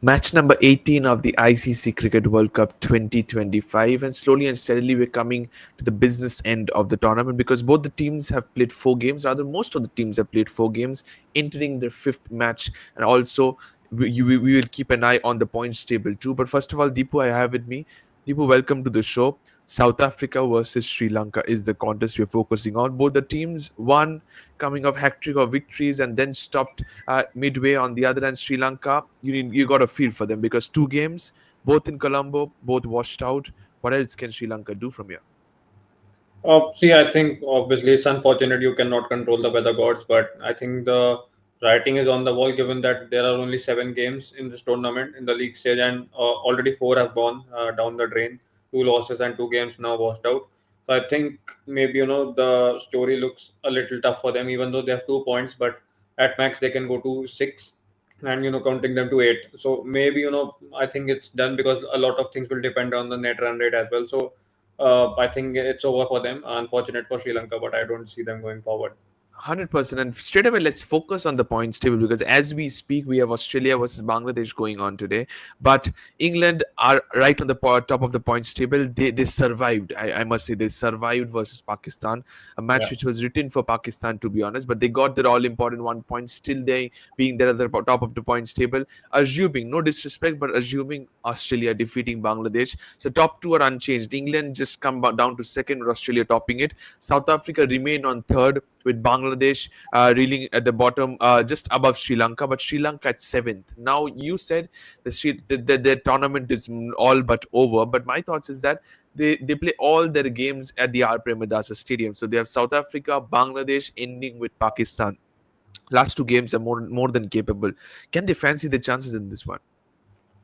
Match number 18 of the ICC Cricket World Cup 2025, and slowly and steadily we're coming to the business end of the tournament because both the teams have played 4 games. Rather, most of the teams have played 4 games, entering their fifth match, and also we will keep an eye on the points table too. But first of all, Deepu, I have with me. Deepu, welcome to the show. South Africa versus Sri Lanka is the contest we're focusing on. Both the teams won, coming off hat trick of victories, and then stopped midway. On the other hand, Sri Lanka, you got a feel for them because 2 games, both in Colombo, both washed out. What else can Sri Lanka do from here? See, I think obviously it's unfortunate you cannot control the weather gods, but I think the writing is on the wall given that there are only 7 games in this tournament in the league stage, and already 4 have gone down the drain. 2 losses and 2 games now washed out. So I think maybe the story looks a little tough for them, even though they have 2 points, but at max they can go to 6, and counting them to 8. So maybe I think it's done because a lot of things will depend on the net run rate as well. So I think it's over for them. Unfortunate for Sri Lanka, but I don't see them going forward. 100%. And straight away, let's focus on the points table because as we speak, we have Australia versus Bangladesh going on today. But England are right on the top of the points table. They survived. I must say, they survived versus Pakistan, a match Yeah. which was written for Pakistan, to be honest. But they got their all important 1 point, still they being there at the top of the points table. Assuming, no disrespect, but assuming Australia defeating Bangladesh. So top two are unchanged. England just come down to second, with Australia topping it. South Africa remain on third, with Bangladesh reeling at the bottom, just above Sri Lanka, but Sri Lanka at seventh. Now, you said the tournament is all but over, but my thoughts is that they play all their games at the R. Premadasa Stadium. So they have South Africa, Bangladesh, ending with Pakistan. Last 2 games are more than capable. Can they fancy the chances in this one?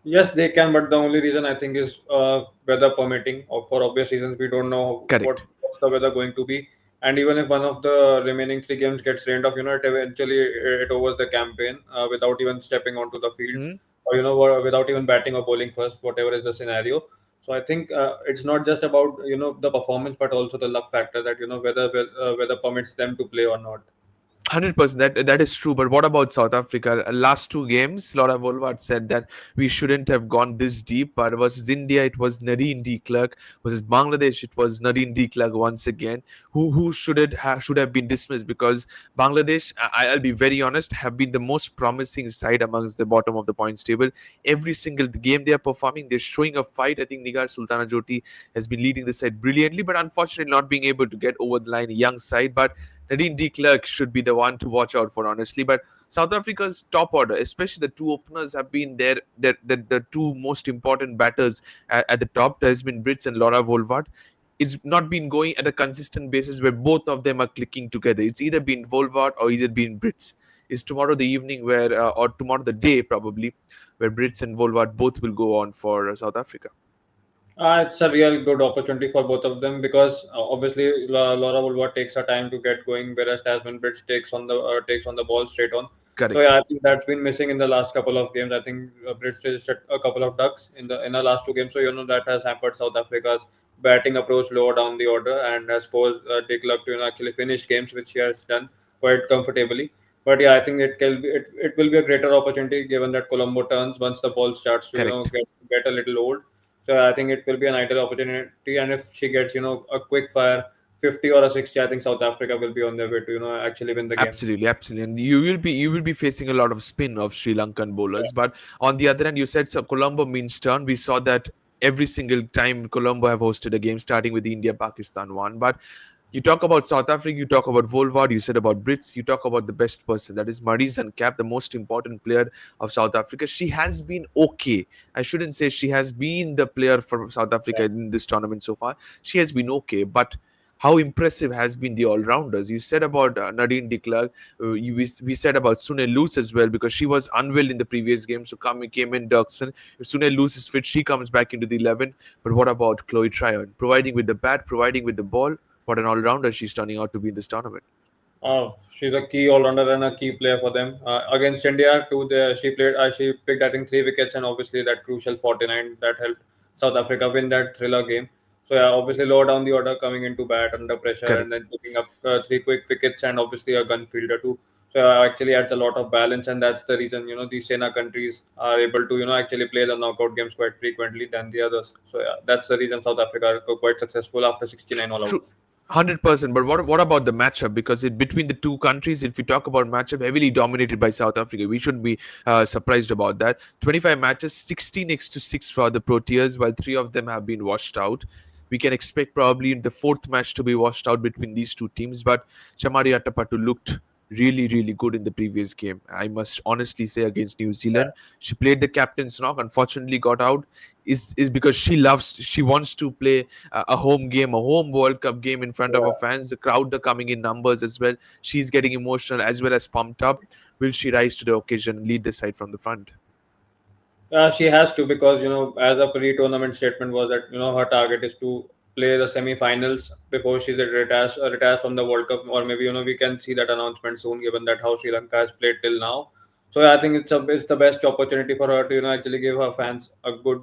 Yes, they can, but the only reason I think is weather permitting. Or for obvious reasons, we don't know Correct. what's the weather going to be. And even if one of the remaining 3 games gets rained off, it eventually it overs the campaign without even stepping onto the field, Hmm. or without even batting or bowling first, whatever is the scenario. So I think it's not just about the performance, but also the luck factor that whether permits them to play or not. 100%, that is true. But what about South Africa? Last 2 games, Laura Wolwart said that we shouldn't have gone this deep. But versus India, it was Nadine de Klerk. Versus Bangladesh, it was Nadine de Klerk once again, who should have been dismissed because Bangladesh, I'll be very honest, have been the most promising side amongst the bottom of the points table. Every single game they are performing, they're showing a fight. I think Nigar Sultana Joti has been leading the side brilliantly, but unfortunately not being able to get over the line. A young side, but Nadine de Klerk should be the one to watch out for, honestly. But South Africa's top order, especially the two openers, have been the two most important batters at the top. There has been Brits and Laura Wolvart. It's not been going at a consistent basis where both of them are clicking together. It's either been Wolvart or either been Brits. Is tomorrow the evening where, or tomorrow the day probably, where Brits and Wolvart both will go on for South Africa. It's a real good opportunity for both of them because obviously Laura Woolworth takes her time to get going, whereas Tasman Bridge takes on the ball straight on. So Correct. yeah, I think that's been missing in the last couple of games. I think Bridge registered a couple of ducks in the last 2 games, so that has hampered South Africa's batting approach lower down the order and has posed Dick Luck to actually finish games, which he has done quite comfortably. But yeah, I think it will be a greater opportunity given that Colombo turns once the ball starts to Correct. get a little old. So I think it will be an ideal opportunity, and if she gets a quick fire 50 or a 60, I think South Africa will be on their way to actually win the game. Absolutely, absolutely, and you will be facing a lot of spin of Sri Lankan Yeah. bowlers. But on the other hand, you said so Colombo means turn. We saw that every single time Colombo have hosted a game, starting with the India Pakistan one. But you talk about South Africa, you talk about Volvard, you said about Brits, you talk about the best person, that is Marisan Cap, the most important player of South Africa. She has been okay. I shouldn't say she has been the player for South Africa in this tournament so far. She has been okay, but how impressive has been the all-rounders. You said about Nadine de Klerk, we said about Sunil Loose as well because she was unwell in the previous game, so came in Dirksen. If Sunil Loose is fit, she comes back into the 11. But what about Chloe Tryon? Providing with the bat, providing with the ball, what an all-rounder she's turning out to be in this tournament. She's a key all-rounder and a key player for them. Against India, too, she picked I think 3 wickets, and obviously that crucial 49 that helped South Africa win that thriller game. So yeah, obviously lower down the order coming into bat under pressure, and Correct. then picking up 3 quick wickets and obviously a gun fielder too. So actually adds a lot of balance, and that's the reason these SENA countries are able to actually play the knockout games quite frequently than the others. So yeah, that's the reason South Africa are quite successful after 69 all out. True. 100%. But what about the matchup? Because between the two countries, if we talk about matchup, heavily dominated by South Africa, we shouldn't be surprised about that. 25 matches, 60 next to 6 for the Proteas, while three of them have been washed out. We can expect probably the fourth match to be washed out between these two teams. But Chamari Atapattu looked really, really good in the previous game. I must honestly say against New Zealand, she played the captain's knock. Unfortunately, got out. Is because she wants to play a home game, a home World Cup game in front of her Yeah. fans. The crowd are coming in numbers as well. She's getting emotional as well as pumped up. Will she rise to the occasion and lead the side from the front? She has to, because as a pre-tournament statement was that her target is to play the semi-finals before she retires from the World Cup, or maybe we can see that announcement soon, given that how Sri Lanka has played till now. So I think it's the best opportunity for her to actually give her fans a good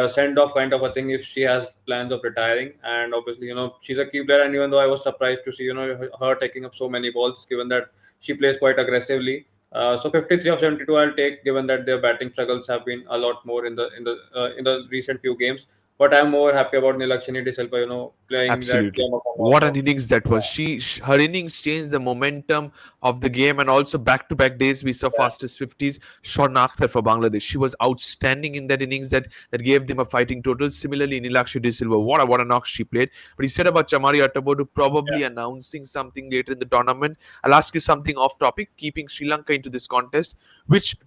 send off kind of a thing if she has plans of retiring. And obviously she's a key player, and even though I was surprised to see her taking up so many balls, given that she plays quite aggressively. So 53 of 72 I'll take, given that their batting struggles have been a lot more in the recent few games. But I'm more happy about Nilakshini De Silva, playing that Absolutely. game of a What knockout. an innings that was. Her innings changed the momentum of the game, and also back to back days we saw Yeah, fastest 50s. Shorn Akhtar for Bangladesh. She was outstanding in that innings that gave them a fighting total. Similarly, Nilakshi De Silva, what a knock she played. But you said about Chamari Attabodu yeah. probably announcing something later in the tournament. I'll ask you something off topic, keeping Sri Lanka into this contest. Which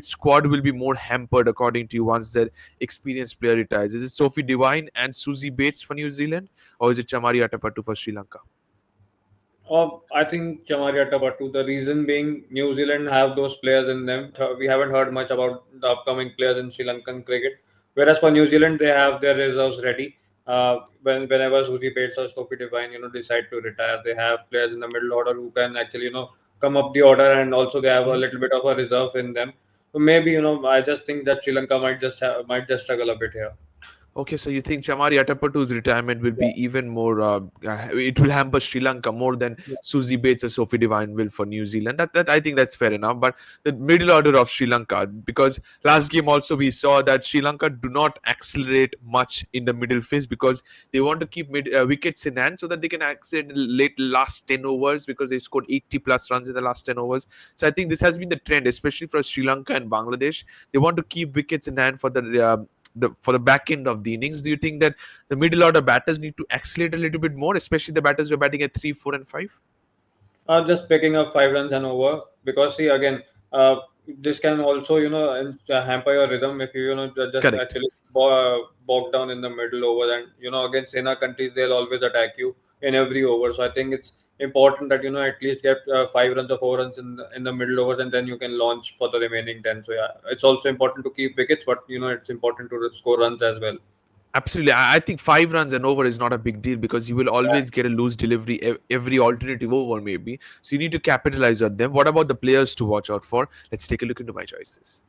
squad will be more hampered according to you once their experienced player retires? Is it Sophie Devine and Susie Bates for New Zealand, or is it Chamari Atapattu for Sri Lanka? I think Chamaria Tabatu. The reason being, New Zealand have those players in them. We haven't heard much about the upcoming players in Sri Lankan cricket. Whereas for New Zealand, they have their reserves ready. Whenever Susie Bates or Sophie Devine, decide to retire, they have players in the middle order who can actually, come up the order, and also they have a Mhm. little bit of a reserve in them. So maybe, I just think that Sri Lanka might just struggle a bit here. Okay, so you think Chamari Atapattu's retirement will be even more, it will hamper Sri Lanka more than Yeah. Susie Bates or Sophie Devine will for New Zealand. That I think that's fair enough. But the middle order of Sri Lanka, because last game also we saw that Sri Lanka do not accelerate much in the middle phase because they want to keep wickets in hand so that they can accelerate the last 10 overs because they scored 80 plus runs in the last 10 overs. So I think this has been the trend, especially for Sri Lanka and Bangladesh. They want to keep wickets in hand for the back end of the innings. Do you think that the middle order batters need to accelerate a little bit more, especially the batters who are batting at 3, 4, and 5? Just picking up 5 runs and over, because see again, this can also hamper your rhythm if you just Correct. actually bog down in the middle over, and against Sena countries they'll always attack you in every over. So I think it's important that at least get 5 runs or 4 runs in the middle overs, and then you can launch for the remaining 10. So yeah, it's also important to keep wickets, but it's important to score runs as well. Absolutely. I think 5 runs and over is not a big deal because you will always get a loose delivery every alternative over, maybe. So you need to capitalize on them. What about the players to watch out for? Let's take a look into my choices.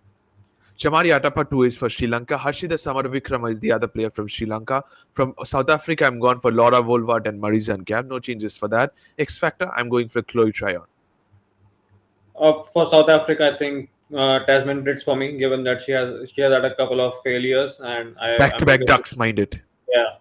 Chamari Atapattu is for Sri Lanka. Harshita Samaravikrama is the other player from Sri Lanka. From South Africa, I'm gone for Laura Volvart and Marizan Gab. No changes for that. X Factor, I'm going for Chloe Tryon. For South Africa, I think Tasman Brits for me, given that she has had a couple of failures, and Back to I'm back looking. ducks, minded. Yeah,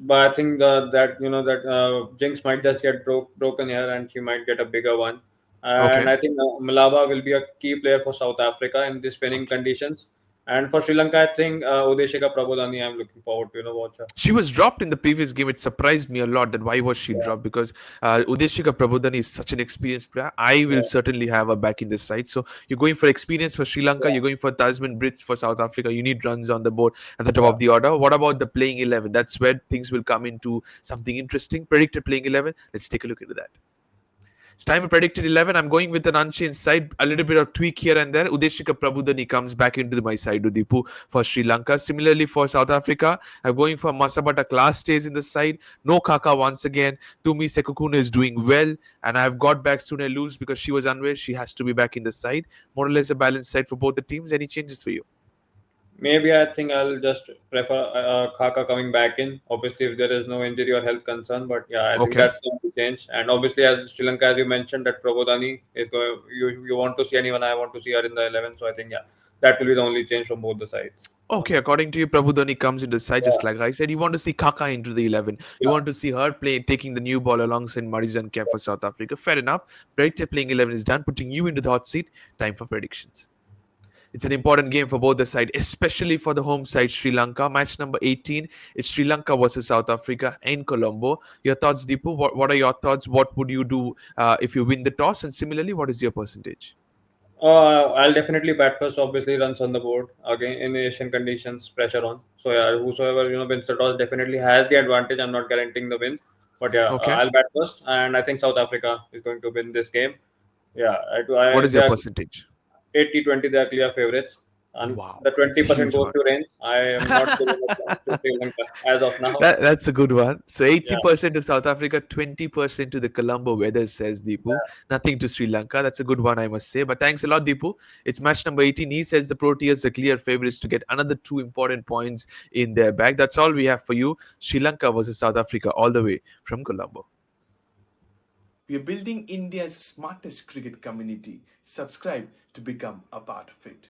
but I think that Jinx might just get broken here, and she might get a bigger one. And Okay. I think Malaba will be a key player for South Africa in the spinning Okay. conditions. And for Sri Lanka, I think Udeshika Prabodani, I'm looking forward to watch her. She was dropped in the previous game. It surprised me a lot that why was she Yeah, dropped? Because Udeshika Prabodhani is such an experienced player. I will yeah, certainly have her back in this side. So you're going for experience for Sri Lanka. yeah, You're going for Tasman Brits for South Africa. You need runs on the board at the top yeah. of the order. What about the playing 11? That's where things will come into something interesting. Predicted playing 11. Let's take a look into that. It's time for predicted 11. I'm going with an unchanged side, a little bit of tweak here and there. Udeshika Prabhudani comes back into my side, Udipu, for Sri Lanka. Similarly, for South Africa, I'm going for Masabata. Class stays in the side. No Kaka once again. Tumi Sekukuna is doing well. And I've got back Sune Luz because she was unwell. She has to be back in the side. More or less a balanced side for both the teams. Any changes for you? Maybe I think I'll just prefer Khaka coming back in. Obviously, if there is no injury or health concern, but yeah, I think Okay. that's the only change. And obviously, as Sri Lanka, as you mentioned, that Prabodani is going. You want to see anyone? I want to see her in the 11. So I think yeah, that will be the only change from both the sides. Okay, according to you, Prabhudani comes into the side just Yeah, like I said. You want to see Kaka into the 11. You yeah. want to see her play, taking the new ball alongside Marizan Care for South Africa. Fair enough. Predicted playing 11 is done, putting you into the hot seat. Time for predictions. It's an important game for both the side, especially for the home side, Sri Lanka. Match number 18 is Sri Lanka versus South Africa in Colombo. Your thoughts, Deepu? What are your thoughts? What would you do if you win the toss? And similarly, what is your percentage? I'll definitely bat first. Obviously, runs on the board again in Asian conditions, pressure on. So yeah, whosoever wins the toss definitely has the advantage. I'm not guaranteeing the win, but yeah, Okay. I'll bat first, and I think South Africa is going to win this game. Yeah, What is they your are percentage? 80-20, they are clear favorites, and Wow, the that's a 20% huge goes one. to rain. I am not giving a chance to Sri Lanka as of now. That's a good one. So Yeah, 80% to South Africa, 20% to the Colombo weather, says Deepu. yeah. Nothing to Sri Lanka. That's a good one, I must say. But thanks a lot, Deepu. It's match number 18. He says the Proteas are clear favorites to get another two important points in their bag. That's all we have for you. Sri Lanka versus South Africa, all the way from Colombo. We are building India's smartest cricket community. Subscribe to become a part of it.